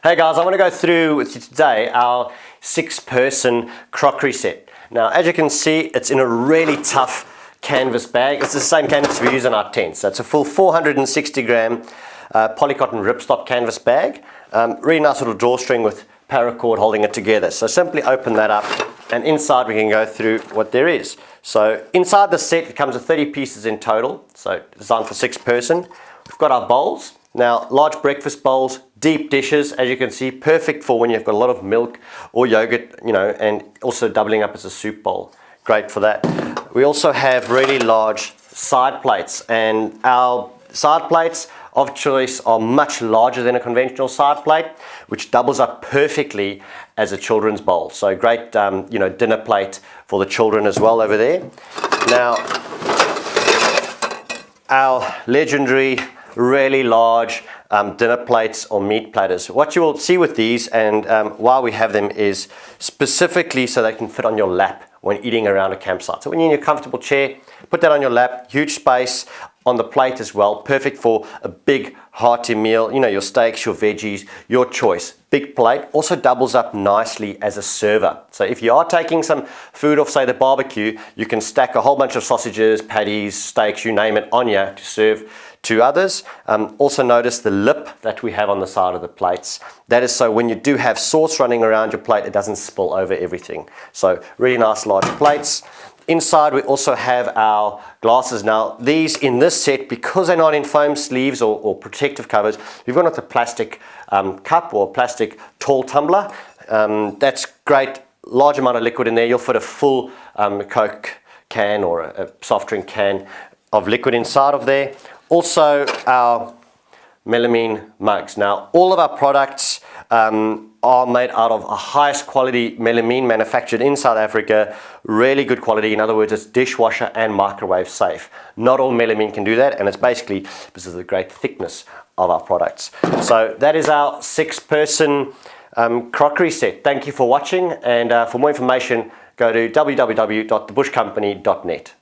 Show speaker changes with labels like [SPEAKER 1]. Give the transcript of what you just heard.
[SPEAKER 1] Hey guys, I want to go through with you today our 6-person crockery set. Now, as you can see, it's in a really tough canvas bag. It's the same canvas we use in our tents. So it's a full 460 gram polycotton ripstop canvas bag. Really nice little drawstring with paracord holding it together. So simply open that up, and inside we can go through what there is. So inside the set, it comes with 30 pieces in total. So designed for 6-person. We've got our bowls. Now, large breakfast bowls, deep dishes, as you can see, perfect for when you've got a lot of milk or yogurt, and also doubling up as a soup bowl. Great for that. We also have really large side plates, and our side plates of choice are much larger than a conventional side plate, which doubles up perfectly as a children's bowl. So great, dinner plate for the children as well over there. Now, our legendary really large dinner plates or meat platters. What you will see with these, and why we have them, is specifically so they can fit on your lap when eating around a campsite. So when you're in your comfortable chair, put that on your lap, huge space on the plate as well, perfect for a big hearty meal, your steaks, your veggies, your choice. Big plate, also doubles up nicely as a server. So if you are taking some food off, say, the barbecue, you can stack a whole bunch of sausages, patties, steaks, you name it, on you to serve to others. Also notice the lip that we have on the side of the plates. That is so when you do have sauce running around your plate, it doesn't spill over everything. So really nice large plates. Inside we also have our glasses. Now these in this set, because they're not in foam sleeves or protective covers, we've gone with a plastic cup or plastic tall tumbler. That's great, large amount of liquid in there. You'll fit a full Coke can or a soft drink can of liquid inside of there. Also our melamine mugs. Now all of our products are made out of a highest quality melamine manufactured in South Africa. Really good quality. In other words, it's dishwasher and microwave safe. Not all melamine can do that, and it's basically because of the great thickness of our products. So that is our 6-person crockery set. Thank you for watching, and for more information go to www.thebushcompany.net.